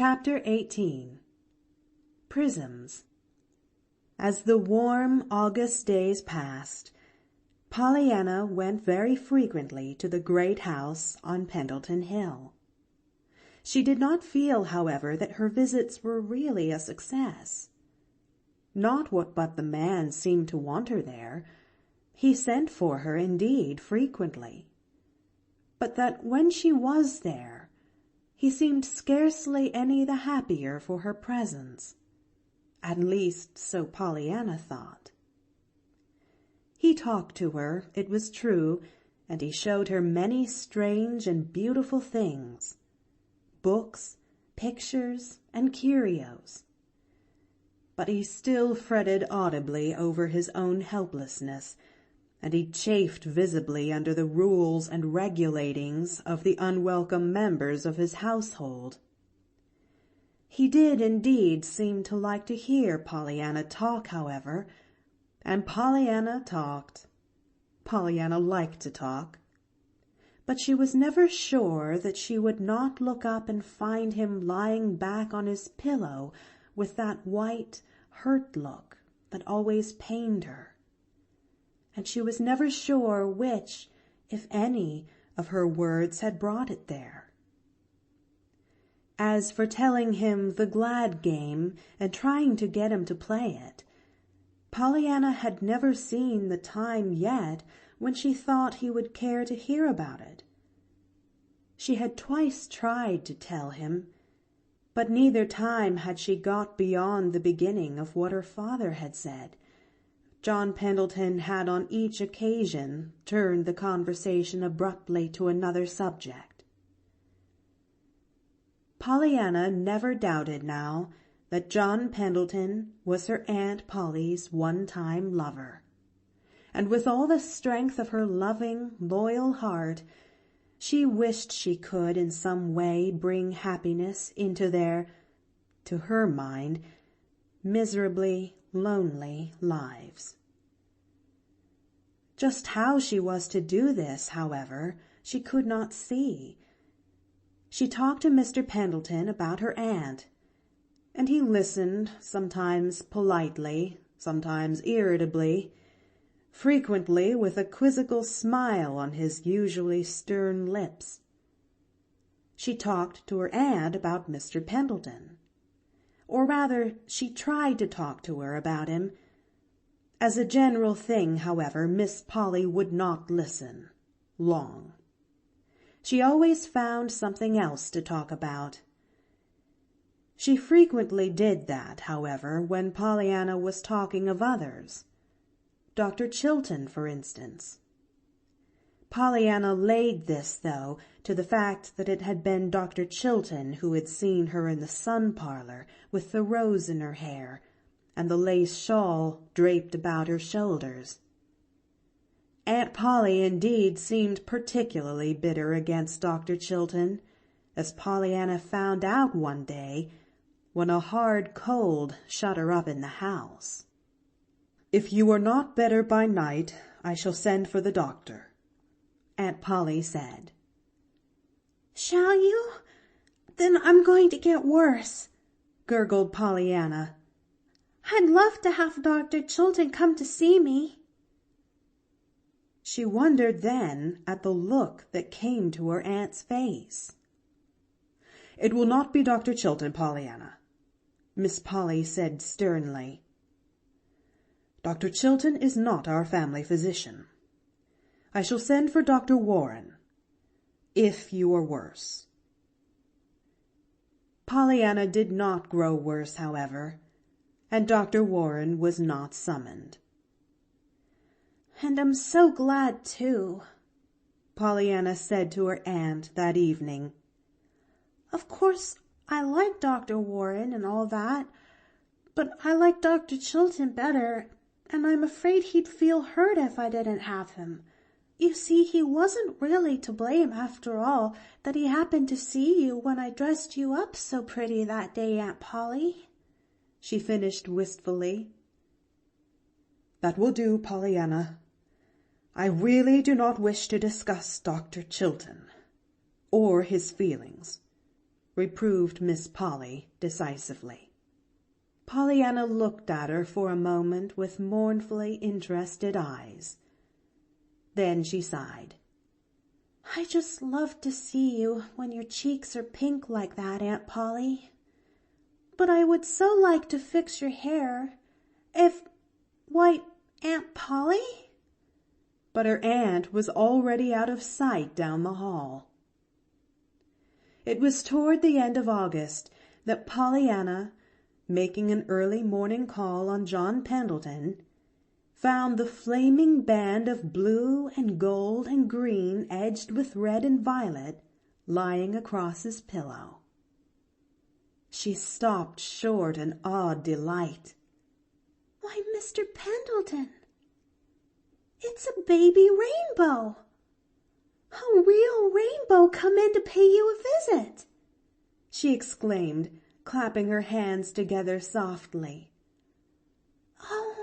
Chapter 18. Prisms. As the warm August days passed, Pollyanna went very frequently to the great house on Pendleton Hill. She did not feel, however, that her visits were really a success. Not but the man seemed to want her there. He sent for her, indeed, frequently. But that when she was there, he seemed scarcely any the happier for her presence. At least, so Pollyanna thought. He talked to her, it was true, and he showed her many strange and beautiful things, books, pictures, and curios. But he still fretted audibly over his own helplessness, and he chafed visibly under the rules and regulatings of the unwelcome members of his household. He did indeed seem to like to hear Pollyanna talk, however, and Pollyanna talked. Pollyanna liked to talk. But she was never sure that she would not look up and find him lying back on his pillow with that white, hurt look that always pained her. And she was never sure which, if any, of her words had brought it there. As for telling him the glad game and trying to get him to play it, Pollyanna had never seen the time yet when she thought he would care to hear about it. She had twice tried to tell him, but neither time had she got beyond the beginning of what her father had said. John Pendleton had on each occasion turned the conversation abruptly to another subject. Pollyanna never doubted now that John Pendleton was her Aunt Polly's one-time lover, and with all the strength of her loving, loyal heart, she wished she could in some way bring happiness into their, to her mind, miserably lonely lives. Just how she was to do this, however, she could not see. She talked to Mr. Pendleton about her aunt, and he listened, sometimes politely, sometimes irritably, frequently with a quizzical smile on his usually stern lips. She talked to her aunt about Mr. Pendleton. Or rather, she tried to talk to her about him. As a general thing, however, Miss Polly would not listen long. She always found something else to talk about. She frequently did that, however, when Pollyanna was talking of others. Dr. Chilton, for instance. Pollyanna laid this, though, to the fact that it had been Dr. Chilton who had seen her in the sun parlor with the rose in her hair and the lace shawl draped about her shoulders. Aunt Polly indeed seemed particularly bitter against Dr. Chilton, as Pollyanna found out one day when a hard cold shut her up in the house. "If you are not better by night, I shall send for the doctor," Aunt Polly said. "Shall you? Then I'm going to get worse," gurgled Pollyanna. "I'd love to have Dr. Chilton come to see me." She wondered then at the look that came to her aunt's face. "It will not be Dr. Chilton, Pollyanna," Miss Polly said sternly. "Dr. Chilton is not our family physician. I shall send for Dr. Warren, if you are worse." Pollyanna did not grow worse, however, and Dr. Warren was not summoned. "And I'm so glad, too," Pollyanna said to her aunt that evening. "Of course, I like Dr. Warren and all that, but I like Dr. Chilton better, and I'm afraid he'd feel hurt if I didn't have him. You see, he wasn't really to blame after all that he happened to see you when I dressed you up so pretty that day, Aunt Polly," she finished wistfully. "That will do, Pollyanna. I really do not wish to discuss Dr. Chilton, or his feelings, reproved Miss Polly decisively. Pollyanna looked at her for a moment with mournfully interested eyes. Then she sighed. I just love to see you when your cheeks are pink like that, Aunt Polly. But I would so like to fix your hair. Why, Aunt Polly? But her aunt was already out of sight down the hall. It was toward the end of August that Pollyanna, making an early morning call on John Pendleton, found the flaming band of blue and gold and green edged with red and violet lying across his pillow. She stopped short in awed delight. Why, Mr. Pendleton, it's a baby rainbow. A real rainbow come in to pay you a visit, she exclaimed, clapping her hands together softly. Oh,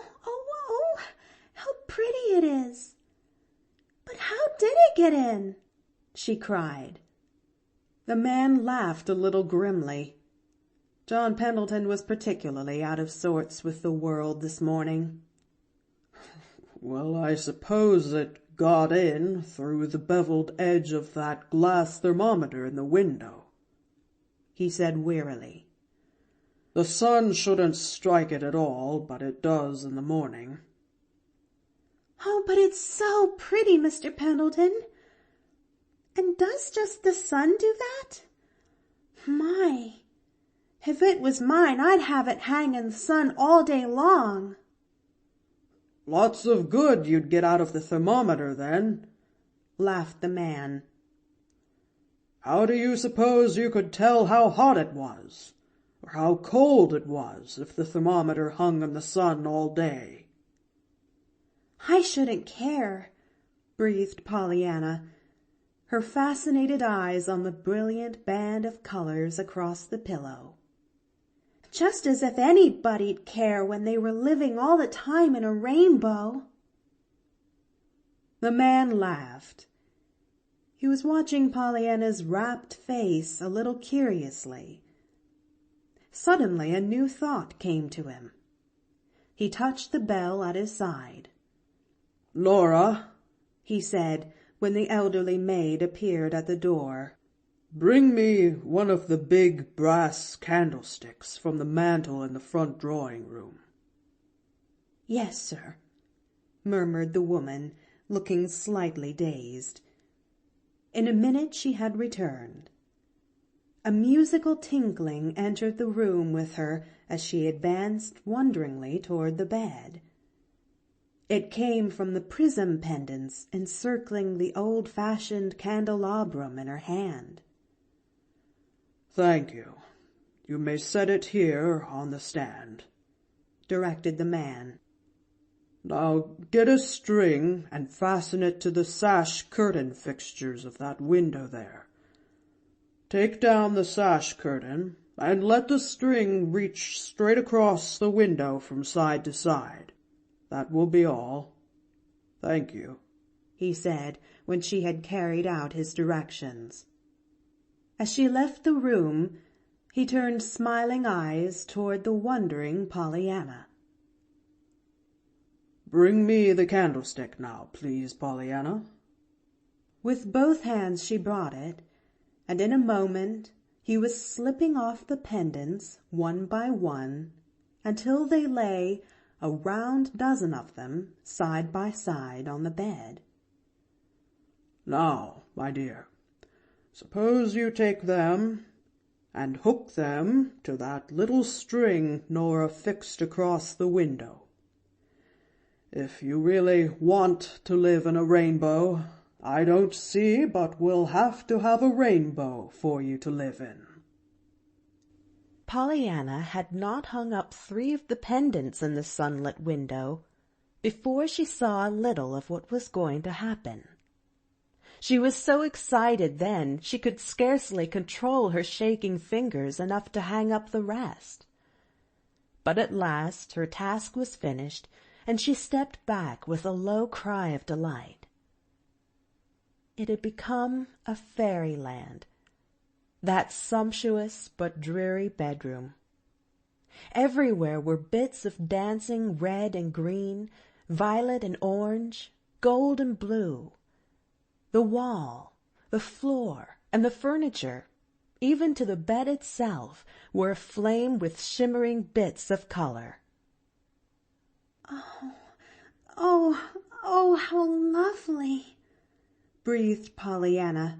how pretty it is. But how did it get in? She cried. The man laughed a little grimly. John Pendleton was particularly out of sorts with the world this morning. Well, I suppose it got in through the beveled edge of that glass thermometer in the window, he said wearily. The sun shouldn't strike it at all, but it does in the morning. Oh, but it's so pretty, Mr. Pendleton. And does just the sun do that? My, if it was mine, I'd have it hang in the sun all day long. Lots of good you'd get out of the thermometer then, laughed the man. How do you suppose you could tell how hot it was, or how cold it was, if the thermometer hung in the sun all day? I shouldn't care, breathed Pollyanna, her fascinated eyes on the brilliant band of colors across the pillow. Just as if anybody'd care when they were living all the time in a rainbow. The man laughed. He was watching Pollyanna's rapt face a little curiously. Suddenly a new thought came to him. He touched the bell at his side. Laura, he said, when the elderly maid appeared at the door, bring me one of the big brass candlesticks from the mantel in the front drawing-room. Yes, sir, murmured the woman, looking slightly dazed. In a minute she had returned. A musical tinkling entered the room with her as she advanced wonderingly toward the bed. It came from the prism pendants encircling the old-fashioned candelabrum in her hand. Thank you. You may set it here on the stand, directed the man. Now get a string and fasten it to the sash curtain fixtures of that window there. Take down the sash curtain and let the string reach straight across the window from side to side. That will be all. Thank you, he said when she had carried out his directions. As she left the room, he turned smiling eyes toward the wondering Pollyanna. Bring me the candlestick now, please, Pollyanna. With both hands she brought it, and in a moment he was slipping off the pendants one by one until they lay, a round dozen of them, side by side on the bed. Now, my dear, suppose you take them and hook them to that little string Nora fixed across the window. If you really want to live in a rainbow, I don't see but we'll have to have a rainbow for you to live in. Pollyanna had not hung up 3 of the pendants in the sunlit window before she saw a little of what was going to happen. She was so excited then she could scarcely control her shaking fingers enough to hang up the rest. But at last her task was finished, and she stepped back with a low cry of delight. It had become a fairyland. that sumptuous but dreary bedroom. Everywhere were bits of dancing red and green, violet and orange, gold and blue. The wall, the floor, and the furniture, even to the bed itself, were aflame with shimmering bits of color. Oh, how lovely, breathed Pollyanna.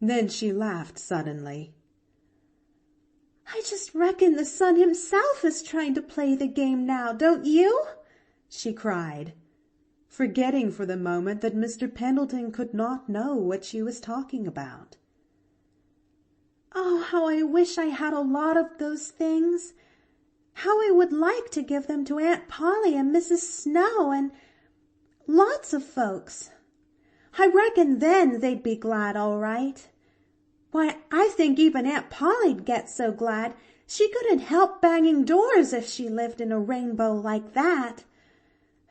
Then she laughed suddenly. I just reckon the sun himself is trying to play the game now, don't you? She cried, forgetting for the moment that Mr. Pendleton could not know what she was talking about. Oh, how I wish I had a lot of those things. How I would like to give them to Aunt Polly and Mrs. Snow and lots of folks. I reckon then they'd be glad, all right. Why, I think even Aunt Polly'd get so glad she couldn't help banging doors if she lived in a rainbow like that.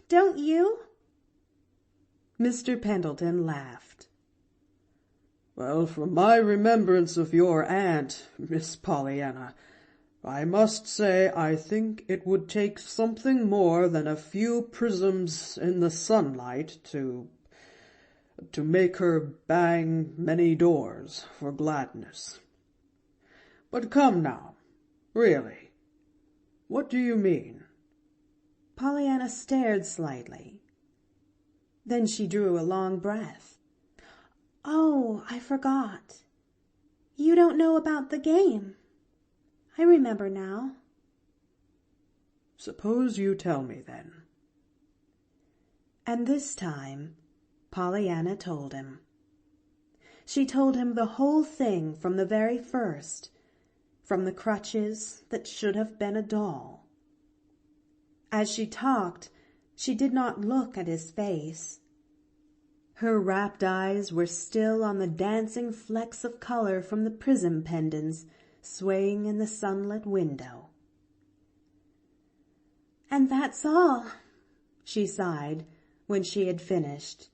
Don't you? Mr. Pendleton laughed. Well, from my remembrance of your aunt, Miss Pollyanna, I must say I think it would take something more than a few prisms in the sunlight to make her bang many doors for gladness. But come now, really, what do you mean? Pollyanna stared slightly. Then she drew a long breath. Oh, I forgot. You don't know about the game. I remember now. Suppose you tell me then. And this time Pollyanna told him. She told him the whole thing from the very first, from the crutches that should have been a doll. As she talked, she did not look at his face. Her rapt eyes were still on the dancing flecks of color from the prism pendants swaying in the sunlit window. And that's all, she sighed when she had finished.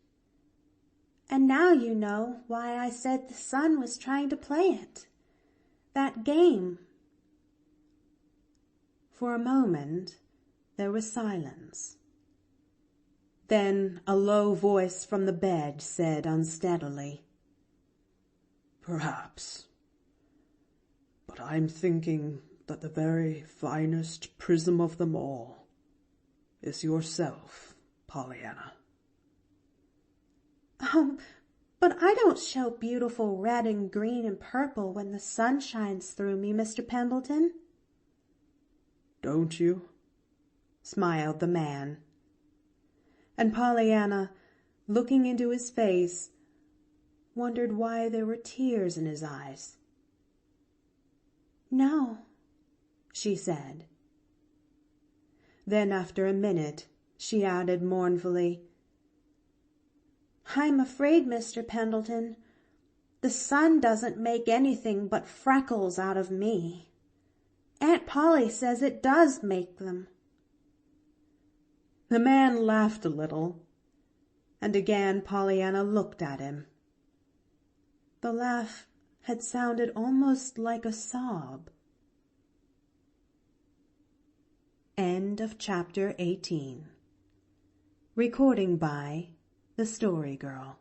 And now you know why I said the sun was trying to play it. That game. For a moment there was silence. Then a low voice from the bed said unsteadily, Perhaps. But I'm thinking that the very finest prism of them all is yourself, Pollyanna. Oh, but I don't show beautiful red and green and purple when the sun shines through me, Mr. Pendleton. Don't you? Smiled the man. And Pollyanna, looking into his face, wondered why there were tears in his eyes. No, she said. Then after a minute she added mournfully, I'm afraid, Mr. Pendleton, the sun doesn't make anything but freckles out of me. Aunt Polly says it does make them. The man laughed a little, and again Pollyanna looked at him. The laugh had sounded almost like a sob. End of chapter 18. Recording by The Story Girl.